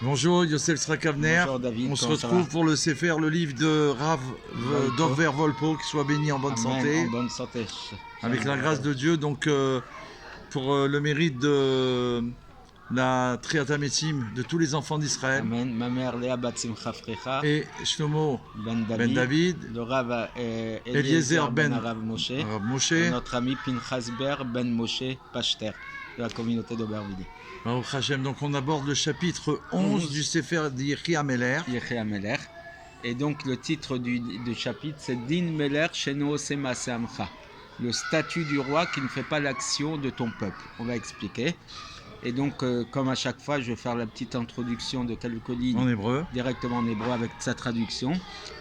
Bonjour, Yossel Srakavner. Bonjour David, On se comment ça retrouve va? pour le Sefer, le livre de Rav Volpo. Dover Volpo, qui soit béni en bonne Amen, santé, en bonne santé. avec la grâce de Dieu. Donc, pour le mérite de la Triatametim de tous les enfants d'Israël. Amen. Ma mère Léa Batsimcha Frecha, Et Shlomo Ben Ben David, David, le Rav Eliezer Ben Ben Arav Moshe, Rav Moshe, et notre ami Pinchas Ber Ben Moshe Pachter, de la communauté d'Aubervilliers. Baruch Hashem. Donc, on aborde le chapitre 11 du Sefer d'Yechi Ameler. Yechi Ameler. Et donc le titre du chapitre, c'est Din Meler Sheno Sema Seamcha, le statut du roi qui ne fait pas l'action de ton peuple. On va expliquer. Et donc, comme à chaque fois, je vais faire la petite introduction de quelques lignes En hébreu. directement en hébreu avec sa traduction.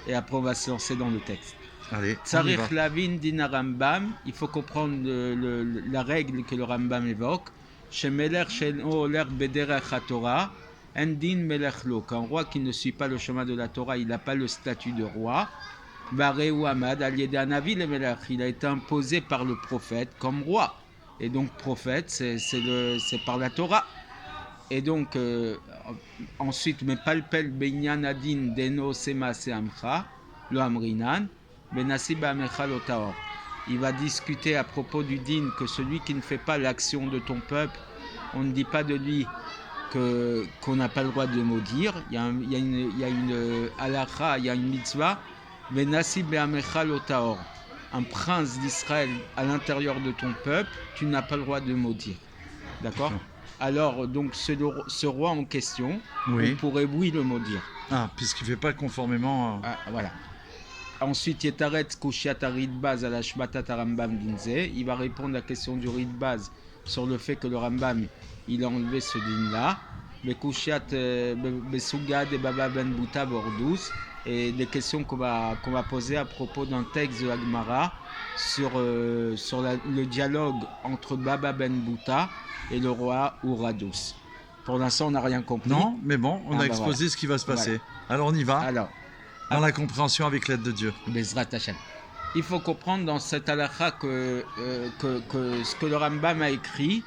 Et après, on va se lancer dans le texte. Allez, on y Tsarich va. Lavin Din Rambam, il faut comprendre la règle que le Rambam évoque. Chez Meler Sheno Oler Bederech HaTorah, Endin Melech Lo, qu'un roi qui ne suit pas le chemin de la Torah, il n'a pas le statut de roi. Vareu Hamad, Aliéda Navi le Melech, il a été imposé par le prophète comme roi. Et donc prophète, c'est par la Torah. Et donc ensuite, mais palpel Benyan Adin Deno Sema Seamcha, le Amrinan, Benasib Amecha lo Taor. Il va discuter à propos du din que celui qui ne fait pas l'action de ton peuple, on ne dit pas de lui qu'on n'a pas le droit de le maudire. Il y a une halakha, il y a une mitzvah, Benasib Amecha lo Taor. Un prince d'Israël à l'intérieur de ton peuple, tu n'as pas le droit de le maudire. D'accord ? Alors, donc, ce roi en question, Oui. on pourrait, oui, le maudire. Ah, puisqu'il ne fait pas conformément à... Ah, voilà. Ensuite, Yetaret Kushiat Ridbaz à la Shmatat Rambam Dinze. Il va répondre à la question du Ridbaz sur le fait que le Rambam, il a enlevé ce din-là. Le Kushiat Besugad et Baba Ben Bouta Bordous. Et des questions qu'on va poser à propos d'un texte de Agmara sur le dialogue entre Baba Ben Bouta et le roi Ouradous. Pour l'instant, on n'a rien compris. Non, mais bon, on a exposé voilà. ce qui va se passer. Alors, on y va. Alors, Dans la compréhension avec l'aide de Dieu. Bezrat Hashem. Il faut comprendre dans cette halakha que ce que le Rambam a écrit,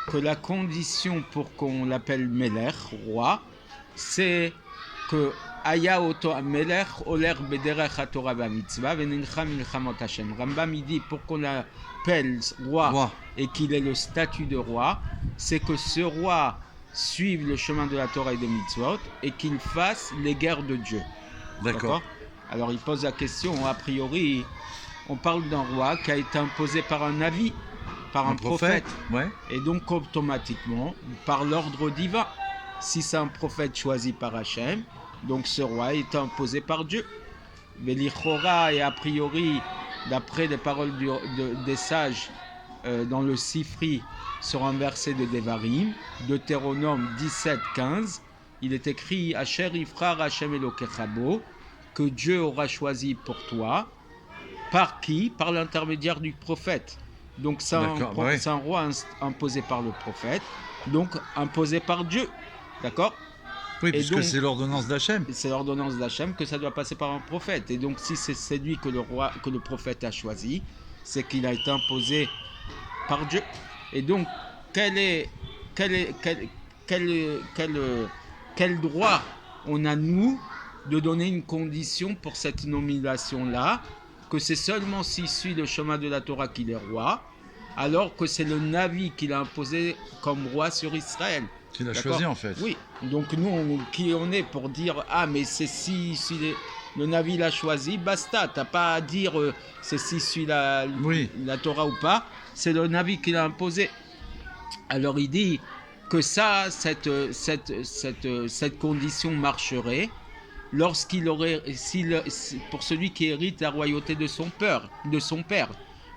que la condition pour qu'on l'appelle Melech, roi, c'est que Aya Oto Melech Oler Bederech HaTorah Mitzvah Venincha Milchamot Hashem. Rambam il dit pour qu'on l'appelle roi et qu'il ait le statut de roi, c'est que ce roi suive le chemin de la Torah et des mitzvot et qu'il fasse les guerres de Dieu. D'accord. Alors il pose la question, a priori, on parle d'un roi qui a été imposé par un avis, par un prophète. Ouais. Et donc automatiquement, par l'ordre divin, si c'est un prophète choisi par Hachem, donc ce roi est imposé par Dieu. Velichora, et a priori, d'après les paroles des sages dans le Sifri sur un verset de Devarim, Deutéronome 17-15, il est écrit Asher Ifrar Hachem Elokechabo, que Dieu aura choisi pour toi. Par qui? Par l'intermédiaire du prophète. Donc c'est un roi imposé par le prophète, donc imposé par Dieu. D'accord? Oui, puisque c'est l'ordonnance d'Hachem. C'est l'ordonnance d'Hachem que ça doit passer par un prophète. Et donc si c'est lui que le prophète a choisi, c'est qu'il a été imposé par Dieu. Et donc quel droit on a, nous, de donner une condition pour cette nomination-là, que c'est seulement s'il suit le chemin de la Torah qu'il est roi, alors que c'est le Navi qu'il a imposé comme roi sur Israël. Qu'il a choisi en fait. Oui, donc nous, qui on est pour dire, ah mais c'est si le Navi l'a choisi, basta, t'as pas à dire c'est si suit la Torah ou pas, c'est le Navi qui l'a imposé. Alors il dit que cette condition marcherait lorsqu'il aurait, pour celui qui hérite la royauté de son père,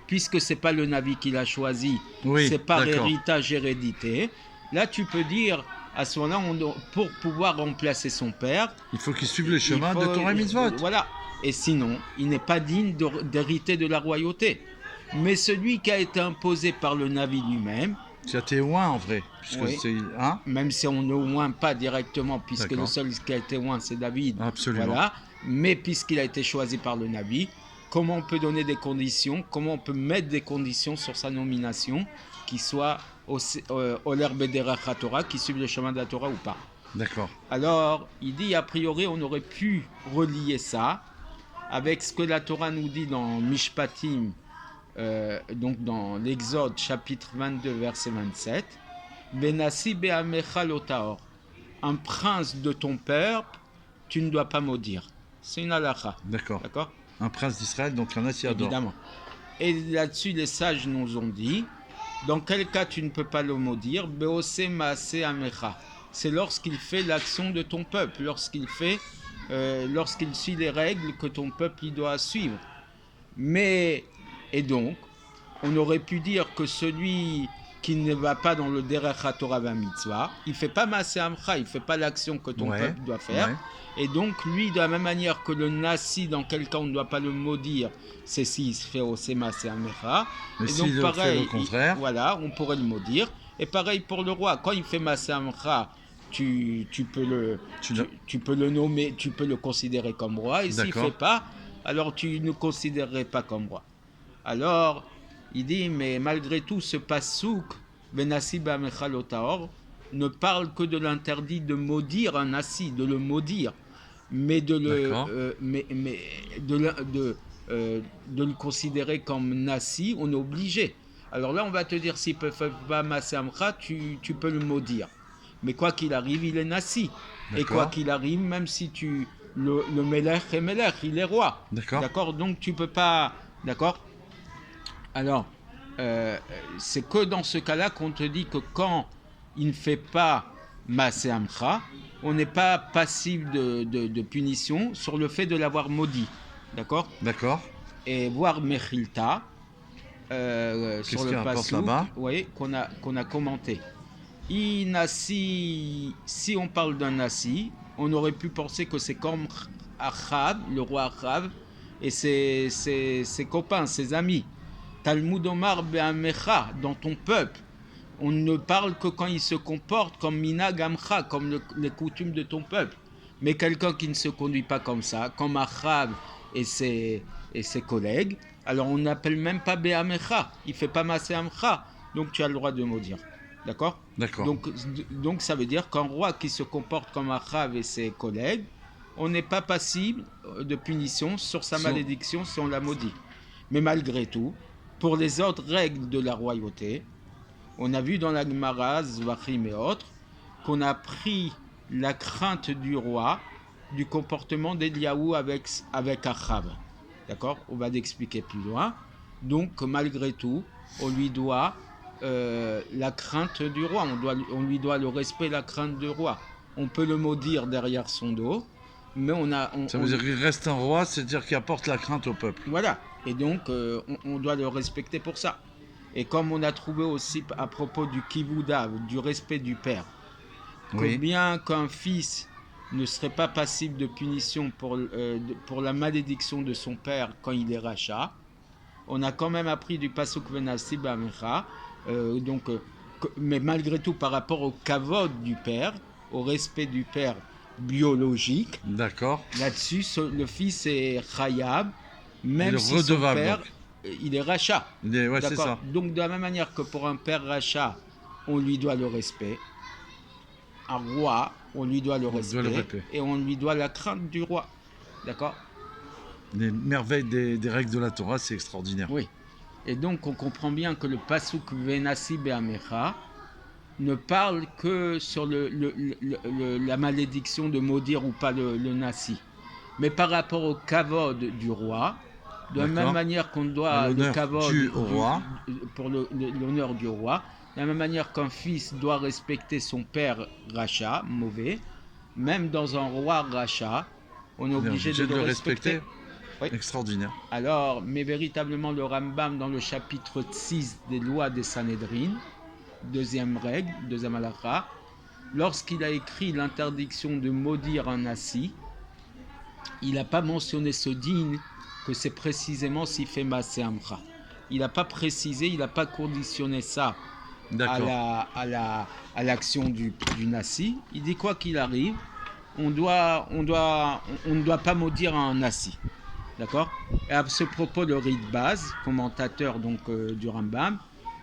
puisque c'est pas le Navi qui l'a choisi, c'est par héritage hérédité. Là, tu peux dire, à ce moment-là, pour pouvoir remplacer son père, il faut qu'il suive le chemin de Torah et Mitzvot. Voilà. Et sinon, il n'est pas digne d'hériter de la royauté. Mais celui qui a été imposé par le Navi lui-même, qui a été oint en vrai, puisque c'est, hein, même si on ne oint pas directement, puisque le seul qui a été oint, c'est David. Absolument. Voilà. Mais puisqu'il a été choisi par le Navi, comment on peut donner des conditions, comment on peut mettre des conditions sur sa nomination qui soit Oler Bederach HaTorah, qui suive le chemin de la Torah ou pas. D'accord. Alors, il dit, a priori, on aurait pu relier ça avec ce que la Torah nous dit dans Mishpatim, donc dans l'Exode chapitre 22, verset 27. Benassi be'amecha lo tahor. Un prince de ton peuple, tu ne dois pas maudire. C'est une halakha. D'accord. D'accord? Un prince d'Israël, donc un Assiador. Évidemment. Et là-dessus, les sages nous ont dit, dans quel cas tu ne peux pas le maudire? Beose maase amecha. C'est lorsqu'il fait l'action de ton peuple, lorsqu'il suit les règles que ton peuple il doit suivre. Mais, et donc, on aurait pu dire que celui qui ne va pas dans le derech haTorah mitzvah, il ne fait pas maase amcha, il ne fait pas l'action que ton peuple doit faire. Ouais. Et donc, lui, de la même manière que le nasi, dans quel cas on ne doit pas le maudire, c'est s'il se fait au sema c'est amecha. Mais Et s'il donc, pareil, fait le contraire. voilà, on pourrait le maudire. Et pareil pour le roi, quand il fait maase amcha, tu peux le nommer, tu peux le considérer comme roi. Et s'il ne fait pas, alors tu ne considérerais pas comme roi. Alors, il dit, mais malgré tout, ce passouk, Benassi ba'amecha lo tahor, ne parle que de l'interdit de maudire un nasi, de le maudire, mais de le considérer comme nasi, on est obligé. Alors là, on va te dire, s'il ne fait pas masamcha, tu peux le maudire. Mais quoi qu'il arrive, il est nasi. Et quoi qu'il arrive, même si le melech est melech, il est roi. D'accord. Donc tu peux pas. D'accord. Alors, c'est que dans ce cas-là qu'on te dit que quand il ne fait pas Maaseh Amcha, on n'est pas passible de punition sur le fait de l'avoir maudit. D'accord. Et voir Mechilta sur le passouk, oui, qu'on a commenté. Si on parle d'un nasi, on aurait pu penser que c'est comme Achab, le roi Achab, et ses copains, ses amis. Talmud Omar be'amecha, dans ton peuple. On ne parle que quand il se comporte comme minag amcha, comme les coutumes de ton peuple. Mais quelqu'un qui ne se conduit pas comme ça, comme Achab et ses collègues, alors on n'appelle même pas be'amecha. Il ne fait pas maaseh amcha, donc tu as le droit de maudire. D'accord. Donc ça veut dire qu'un roi qui se comporte comme Achab et ses collègues, on n'est pas passible de punition sur sa malédiction si on la maudit. Mais malgré tout, pour les autres règles de la royauté, on a vu dans la Gemara, Zvachim et autres, qu'on a pris la crainte du roi du comportement d'Eliaou avec Achab. D'accord. On va l'expliquer plus loin. Donc malgré tout, on lui doit la crainte du roi, on lui doit le respect, la crainte du roi. On peut le maudire derrière son dos, mais ça veut dire qu'il reste un roi, c'est-à-dire qu'il apporte la crainte au peuple. Voilà, et donc on doit le respecter pour ça. Et comme on a trouvé aussi à propos du kivoudav, du respect du père, que bien qu'un fils ne serait pas passible de punition pour la malédiction de son père quand il est rachat, on a quand même appris du pasuk venassi ba'amecha, mais malgré tout par rapport au kavod du père, au respect du père biologique. D'accord. Là-dessus, le fils est chayab, même si son père, il est rachat. C'est ça. Donc de la même manière que pour un père rachat, on lui doit le respect. Un roi, on lui doit le respect. Et on lui doit la crainte du roi. D'accord. Les merveilles des règles de la Torah, c'est extraordinaire. Oui. Et donc, on comprend bien que le pasuk venassi be'amecha ne parle que sur la malédiction de maudire ou pas le nasi. Mais par rapport au kavod du roi, de la même manière qu'on doit le kavod pour l'honneur du roi, de la même manière qu'un fils doit respecter son père rachat, mauvais, même dans un roi rachat, on est obligé de le respecter. Oui. Extraordinaire. Alors, mais véritablement, le Rambam, dans le chapitre 6 des lois des Sanhédrin, deuxième règle, deuxième halakha, lorsqu'il a écrit l'interdiction de maudire un nasi, il n'a pas mentionné ce din que c'est précisément s'il fait maaseh amcha. Il n'a pas précisé, il n'a pas conditionné ça à l'action du nasi. Il dit quoi qu'il arrive, on ne doit pas maudire un nasi. D'accord. Et à ce propos, le Ritbaz, commentateur du Rambam,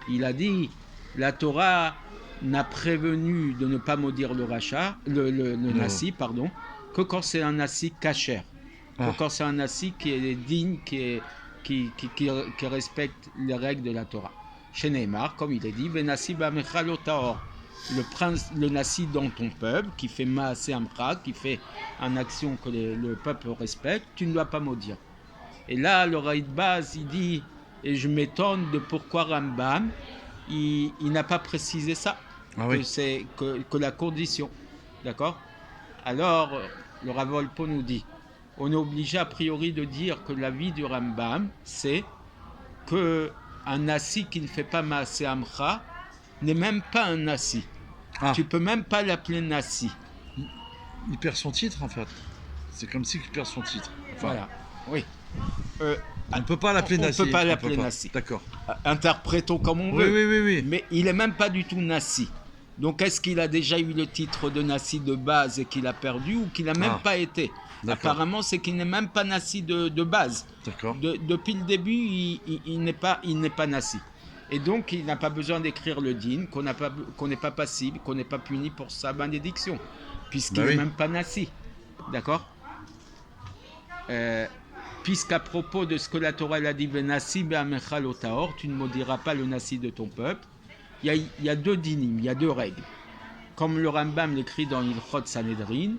il a dit la Torah n'a prévenu de ne pas maudire le rachat, le nasi, pardon, que quand c'est un nasi kasher, que quand c'est un nasi qui est digne, qui respecte les règles de la Torah. Chez Neymar, comme il est dit, Venasi ba'amecha lo tahor. Le nasi dans ton peuple, qui fait maaseh amcha, qui fait une action que le peuple respecte, tu ne dois pas maudire. Et là, le Raïd Baz, il dit, et je m'étonne de pourquoi Rambam, il n'a pas précisé ça, que c'est que la condition, d'accord. Alors, le Rav Wolpo nous dit, on est obligé a priori de dire que l'avis du Rambam, c'est que un nasi qui ne fait pas maaseh amcha n'est même pas un nasi. Tu peux même pas l'appeler nasi. Il perd son titre en fait. C'est comme s'il perd son titre. Enfin, voilà. Oui. On ne peut pas l'appeler nasi. On ne peut pas l'appeler nasi. D'accord. Interprétons comme on veut. Oui. Mais il est même pas du tout nasi. Donc est-ce qu'il a déjà eu le titre de nasi de base et qu'il a perdu ou qu'il n'a même pas été? Apparemment, c'est qu'il n'est même pas nasi de base. D'accord. Depuis le début, il n'est pas nasi. Et donc, il n'a pas besoin d'écrire le din, qu'on n'est pas passible, qu'on n'est pas puni pour sa bénédiction, puisqu'il n'est même pas nasi. D'accord. Puisqu'à propos de ce que la Torah a dit, Venasi be'amecha lo tahor, tu ne maudiras pas le nasi de ton peuple, il y a deux dinim, il y a deux règles. Comme le Rambam l'écrit dans Ilchot Sanhedrin,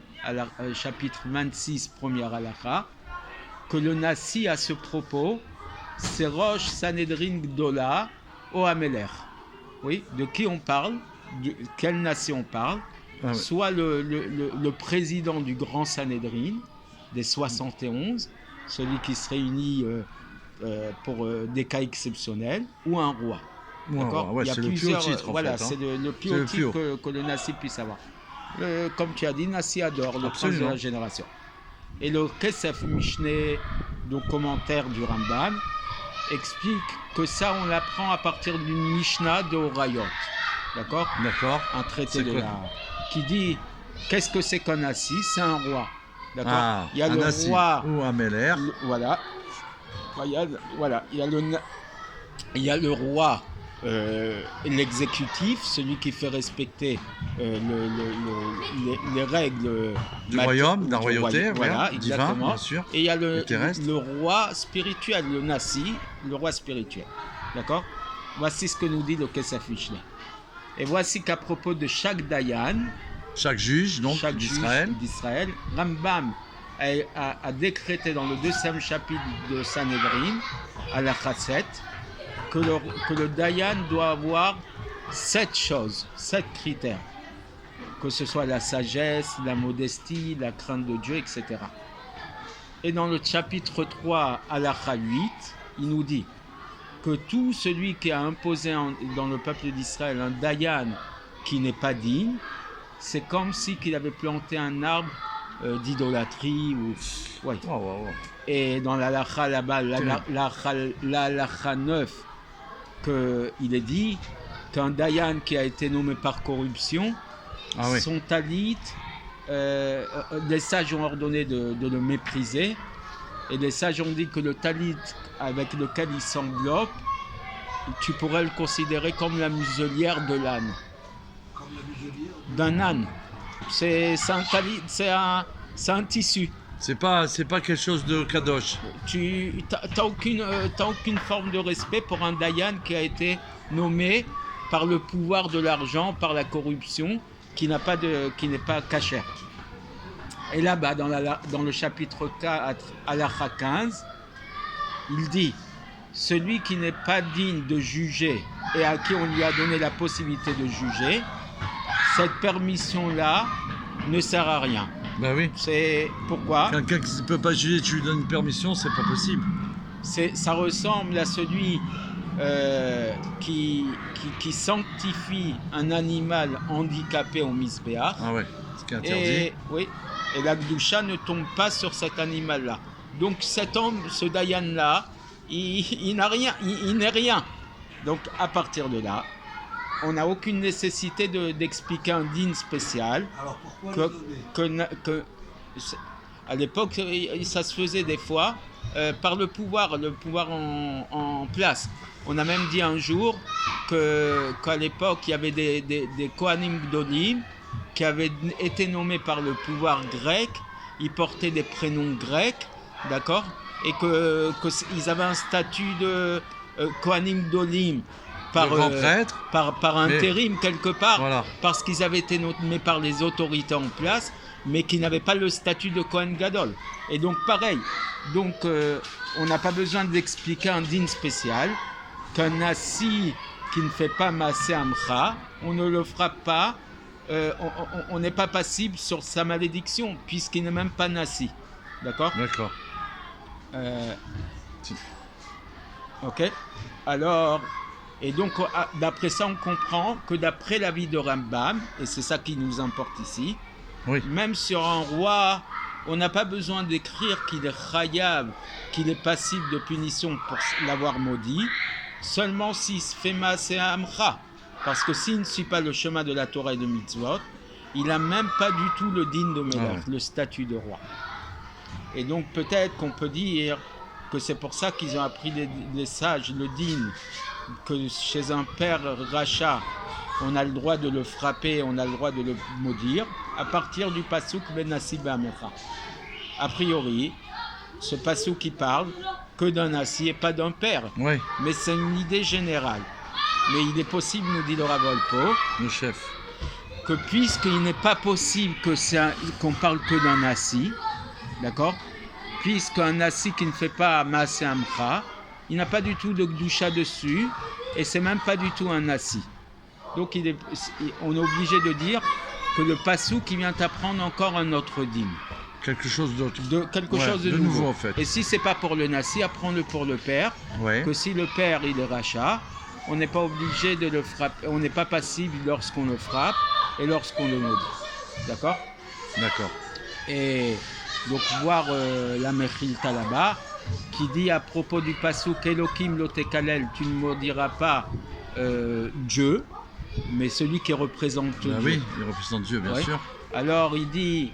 chapitre 26, première halakha, que le nasi à ce propos, c'est Rosh Sanhedrin Gdola, au Ameler. Oui, de qui on parle, de quelle nation on parle, soit le président du grand Sanhedrin, des 71, celui qui se réunit pour des cas exceptionnels, ou un roi. D'accord. Il y a plusieurs titres. Voilà, c'est le plus haut titre que le nasi puisse avoir. Comme tu as dit, nasi adore, le prince de la génération. Et le Kesef Mishneh, donc commentaire du Rambam, explique que ça, on l'apprend à partir d'une Mishnah de Horayot. D'accord. Un traité qui dit qu'est-ce que c'est qu'un nasi? C'est un roi. D'accord. Il y a le roi ou un Meller. Voilà. Il y a le roi, l'exécutif, celui qui fait respecter les règles du royaume, de la royauté, voilà, exactement. Divin, bien sûr. Et il y a le roi spirituel, le nasi, le roi spirituel. D'accord. Voici ce que nous dit le Kesef Mishneh. Et voici qu'à propos de chaque dayan, chaque juge d'Israël, Rambam a décrété dans le 2e chapitre de Sanhedrin, à la Chasset, que le dayan doit avoir 7 choses, 7 critères. Que ce soit la sagesse, la modestie, la crainte de Dieu, etc. Et dans le chapitre 3, halakha 8, il nous dit que tout celui qui a imposé dans le peuple d'Israël un dayan qui n'est pas digne, c'est comme si qu'il avait planté un arbre d'idolâtrie. Et dans l'halakha là-bas, l'halakha 9, il est dit qu'un dayan qui a été nommé par corruption, son talit, les sages ont ordonné de le mépriser, et les sages ont dit que le talit avec lequel il s'enveloppe, tu pourrais le considérer comme la muselière de l'âne. Comme la muselière d'un âne. C'est un talit, c'est un tissu. C'est pas quelque chose de kadosh. Tu n'as aucune forme de respect pour un dayan qui a été nommé par le pouvoir de l'argent, par la corruption, qui n'est pas cachère. Et là-bas, dans le chapitre 4, halakha 15, il dit « Celui qui n'est pas digne de juger et à qui on lui a donné la possibilité de juger, cette permission-là ne sert à rien. » Ben oui. C'est pourquoi quelqu'un qui ne peut pas juger, tu lui donnes une permission, c'est pas possible. Ça ressemble à celui qui sanctifie un animal handicapé au misbéach. Ah ouais, ce qui est interdit. Et la Gdusha ne tombe pas sur cet animal-là. Donc cet homme, ce Dayan-là, il n'a rien, il n'est rien. Donc à partir de là, on n'a aucune nécessité d'expliquer un din spécial. Alors pourquoi À l'époque, ça se faisait des fois par le pouvoir en place. On a même dit un jour qu'à l'époque, il y avait des Kohanim Gdolim qui avaient été nommés par le pouvoir grec. Ils portaient des prénoms grecs, d'accord, et qu'ils avaient un statut de Kohanim Gdolim par intérim quelque part, Voilà. parce qu'ils avaient été nommés par les autorités en place, mais qui n'avaient pas le statut de Kohen Gadol. Et donc pareil, on n'a pas besoin d'expliquer un din spécial, qu'un nasi qui ne fait pas Maaseh Amcha, on ne le frappe pas, on n'est pas passible sur sa malédiction, puisqu'il n'est même pas nasi. D'accord ? D'accord. Ok. Alors, et donc d'après ça, on comprend que d'après l'avis de Rambam, et c'est ça qui nous importe ici, Oui. même sur un roi, on n'a pas besoin d'écrire qu'il est chayav, qu'il est passible de punition pour l'avoir maudit, seulement s'il se fait Maaseh Amcha. Parce que s'il ne suit pas le chemin de la Torah et de Mitzvot, il n'a même pas du tout le din de Melech, le statut de roi. Et donc peut-être qu'on peut dire que c'est pour ça qu'ils ont appris les sages le din, que chez un père rachat, on a le droit de le frapper, on a le droit de le maudire, à partir du pasuk Benassi B'Amecha. A priori, ce pasuk qui parle que d'un nasi et pas d'un père. Oui, Mais c'est une idée générale. Mais il est possible, nous dit le Rav Wolpo, le chef. que puisqu'il n'est pas possible qu'on parle que d'un nasi, d'accord, puisqu'un nasi qui ne fait pas Maaseh Amcha, il n'a pas du tout de gdusha dessus, et c'est même pas du tout un nasi. Donc on est obligé de dire que le pasuk qui vient apprendre encore un autre din, Quelque chose d'autre. quelque Ouais, chose de nouveau nouveau. en fait. Et si c'est pas pour le nasi, apprends-le pour le père. Ouais. Que si le père il est rachat, on n'est pas obligé de le frapper, on n'est pas passible lorsqu'on le frappe et lorsqu'on le maudit. D'accord ? D'accord. Et donc voir la Mechilta là-bas, qui dit à propos du pasuk Elokim lo tekalel, tu ne maudiras pas Dieu, mais celui qui représente Dieu. Oui, il représente Dieu, bien Ouais. sûr. Alors il dit,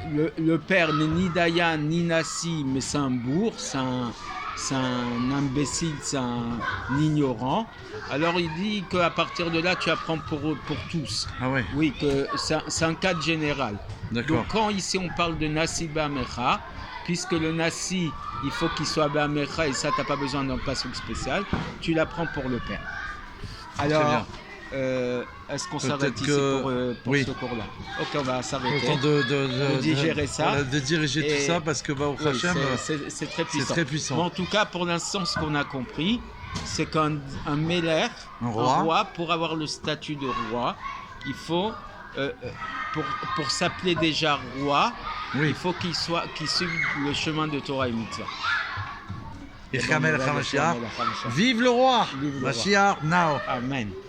le père n'est ni Dayan ni Nassi, mais c'est un bourg, c'est un imbécile, c'est un ignorant. Alors il dit qu'à partir de là, tu apprends pour tous. Ah ouais, Oui, que c'est un cadre général. d'accord. Donc quand ici on parle de Nassi B'Amecha, puisque le Nassi, il faut qu'il soit B'Amecha, et ça, tu n'as pas besoin d'un pasuk spécial, tu l'apprends pour le père. Alors, bien. est-ce qu'on Peut-être s'arrête ici pour oui. ce cours-là? Ok, on va s'arrêter. Autant de digérer ça. voilà, de diriger Et- tout ça parce que bah, au Oui, Hachem, c'est très puissant. très puissant. Mais en tout cas, pour l'instant, ce qu'on a compris, c'est qu'un Meller, Un roi. pour avoir le statut de roi, il faut, pour s'appeler déjà roi, oui. il faut qu'il suive le chemin de Torah et Mitzvah. Et Chamel Bon, Hamashiach. Hamashia. Vive le roi! Vive le roi. Mashiach now! Amen.